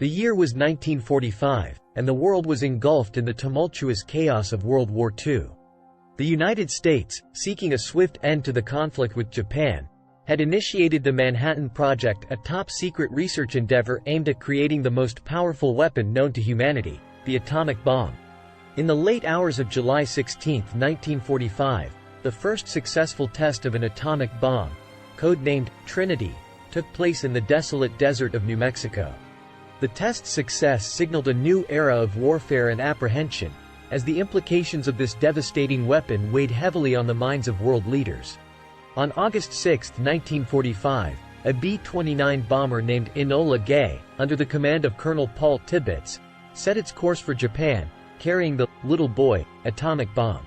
The year was 1945, and the world was engulfed in the tumultuous chaos of World War II. The United States, seeking a swift end to the conflict with Japan, had initiated the Manhattan Project, a top-secret research endeavor aimed at creating the most powerful weapon known to humanity, the atomic bomb. In the late hours of July 16, 1945, the first successful test of an atomic bomb, codenamed Trinity, took place in the desolate desert of New Mexico. The test's success signaled a new era of warfare and apprehension, as the implications of this devastating weapon weighed heavily on the minds of world leaders. On August 6, 1945, a B-29 bomber named Enola Gay, under the command of Colonel Paul Tibbets, set its course for Japan, carrying the little boy atomic bomb.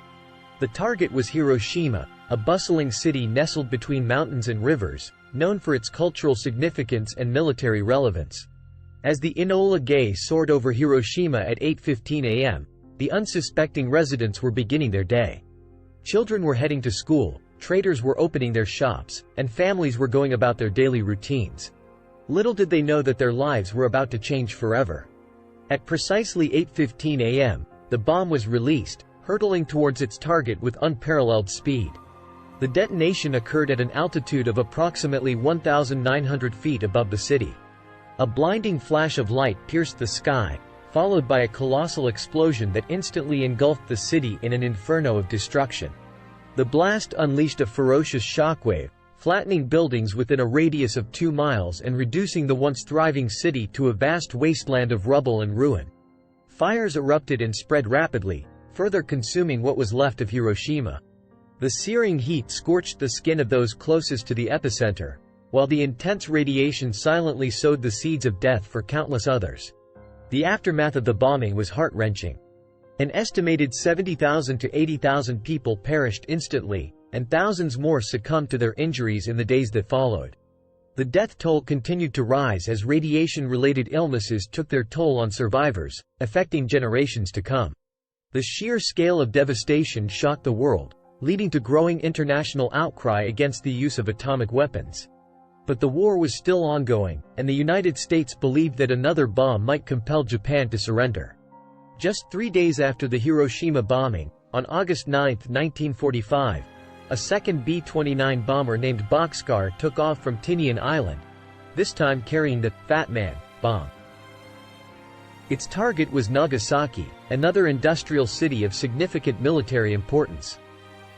The target was Hiroshima, a bustling city nestled between mountains and rivers, known for its cultural significance and military relevance. As the Enola Gay soared over Hiroshima at 8:15 a.m., the unsuspecting residents were beginning their day. Children were heading to school, traders were opening their shops, and families were going about their daily routines. Little did they know that their lives were about to change forever. At precisely 8:15 a.m., the bomb was released, hurtling towards its target with unparalleled speed. The detonation occurred at an altitude of approximately 1,900 feet above the city. A blinding flash of light pierced the sky, followed by a colossal explosion that instantly engulfed the city in an inferno of destruction. The blast unleashed a ferocious shockwave, flattening buildings within a radius of 2 miles and reducing the once thriving city to a vast wasteland of rubble and ruin. Fires erupted and spread rapidly, further consuming what was left of Hiroshima. The searing heat scorched the skin of those closest to the epicenter, while the intense radiation silently sowed the seeds of death for countless others. The aftermath of the bombing was heart-wrenching. An estimated 70,000 to 80,000 people perished instantly, and thousands more succumbed to their injuries in the days that followed. The death toll continued to rise as radiation-related illnesses took their toll on survivors, affecting generations to come. The sheer scale of devastation shocked the world, leading to growing international outcry against the use of atomic weapons. But the war was still ongoing, and the United States believed that another bomb might compel Japan to surrender. Just 3 days after the Hiroshima bombing, on August 9, 1945, a second B-29 bomber named Boxcar took off from Tinian Island, this time carrying the Fat Man bomb. Its target was Nagasaki, another industrial city of significant military importance.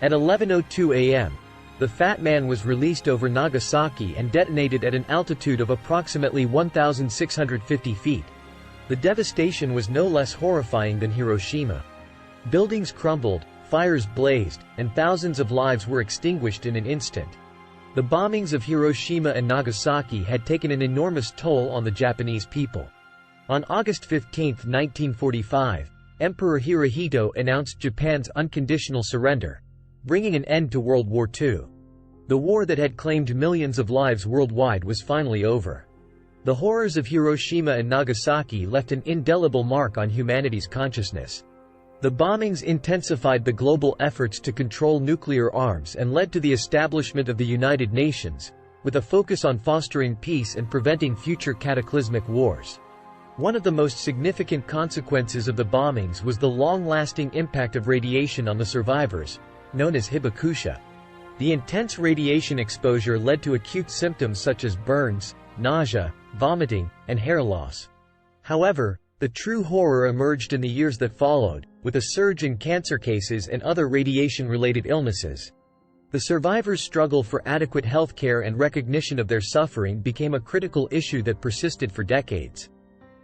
At 11:02 a.m., the Fat Man was released over Nagasaki and detonated at an altitude of approximately 1,650 feet. The devastation was no less horrifying than Hiroshima. Buildings crumbled, fires blazed, and thousands of lives were extinguished in an instant. The bombings of Hiroshima and Nagasaki had taken an enormous toll on the Japanese people. On August 15, 1945, Emperor Hirohito announced Japan's unconditional surrender, bringing an end to World War II. The war that had claimed millions of lives worldwide was finally over. The horrors of Hiroshima and Nagasaki left an indelible mark on humanity's consciousness. The bombings intensified the global efforts to control nuclear arms and led to the establishment of the United Nations, with a focus on fostering peace and preventing future cataclysmic wars. One of the most significant consequences of the bombings was the long-lasting impact of radiation on the survivors, known as hibakusha. The intense radiation exposure led to acute symptoms such as burns, nausea, vomiting, and hair loss. However, the true horror emerged in the years that followed, with a surge in cancer cases and other radiation-related illnesses. The survivors' struggle for adequate health care and recognition of their suffering became a critical issue that persisted for decades.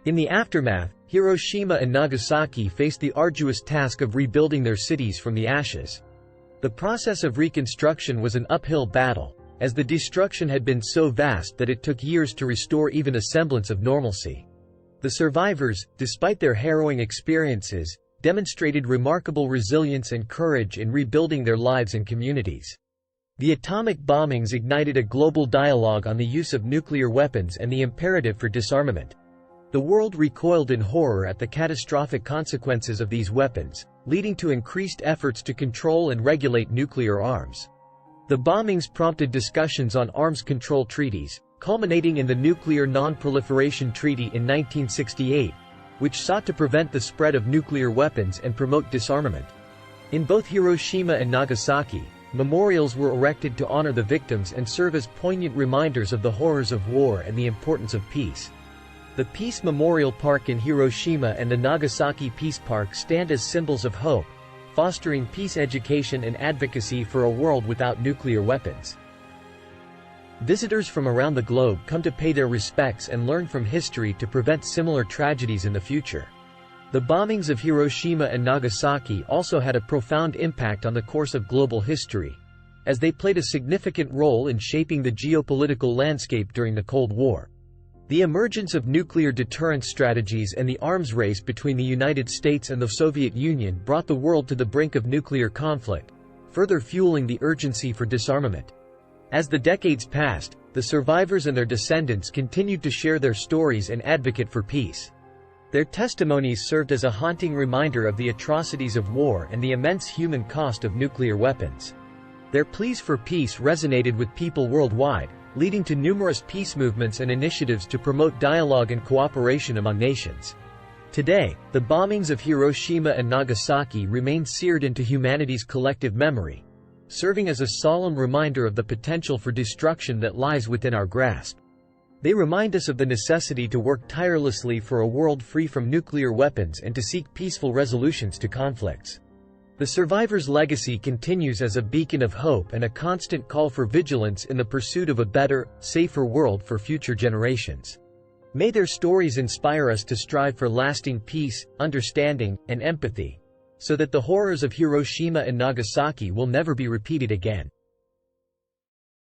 In the aftermath, Hiroshima and Nagasaki faced the arduous task of rebuilding their cities from the ashes. The process of reconstruction was an uphill battle, as the destruction had been so vast that it took years to restore even a semblance of normalcy. The survivors, despite their harrowing experiences, demonstrated remarkable resilience and courage in rebuilding their lives and communities. The atomic bombings ignited a global dialogue on the use of nuclear weapons and the imperative for disarmament. The world recoiled in horror at the catastrophic consequences of these weapons, leading to increased efforts to control and regulate nuclear arms. The bombings prompted discussions on arms control treaties, culminating in the Nuclear Non-Proliferation Treaty in 1968, which sought to prevent the spread of nuclear weapons and promote disarmament. In both Hiroshima and Nagasaki, memorials were erected to honor the victims and serve as poignant reminders of the horrors of war and the importance of peace. The Peace Memorial Park in Hiroshima and the Nagasaki Peace Park stand as symbols of hope, fostering peace education and advocacy for a world without nuclear weapons. Visitors from around the globe come to pay their respects and learn from history to prevent similar tragedies in the future. The bombings of Hiroshima and Nagasaki also had a profound impact on the course of global history, as they played a significant role in shaping the geopolitical landscape during the Cold War. The emergence of nuclear deterrence strategies and the arms race between the United States and the Soviet Union brought the world to the brink of nuclear conflict, further fueling the urgency for disarmament. As the decades passed, the survivors and their descendants continued to share their stories and advocate for peace. Their testimonies served as a haunting reminder of the atrocities of war and the immense human cost of nuclear weapons. Their pleas for peace resonated with people worldwide, leading to numerous peace movements and initiatives to promote dialogue and cooperation among nations. Today, the bombings of Hiroshima and Nagasaki remain seared into humanity's collective memory, serving as a solemn reminder of the potential for destruction that lies within our grasp. They remind us of the necessity to work tirelessly for a world free from nuclear weapons and to seek peaceful resolutions to conflicts. The survivors' legacy continues as a beacon of hope and a constant call for vigilance in the pursuit of a better, safer world for future generations. May their stories inspire us to strive for lasting peace, understanding, and empathy, so that the horrors of Hiroshima and Nagasaki will never be repeated again.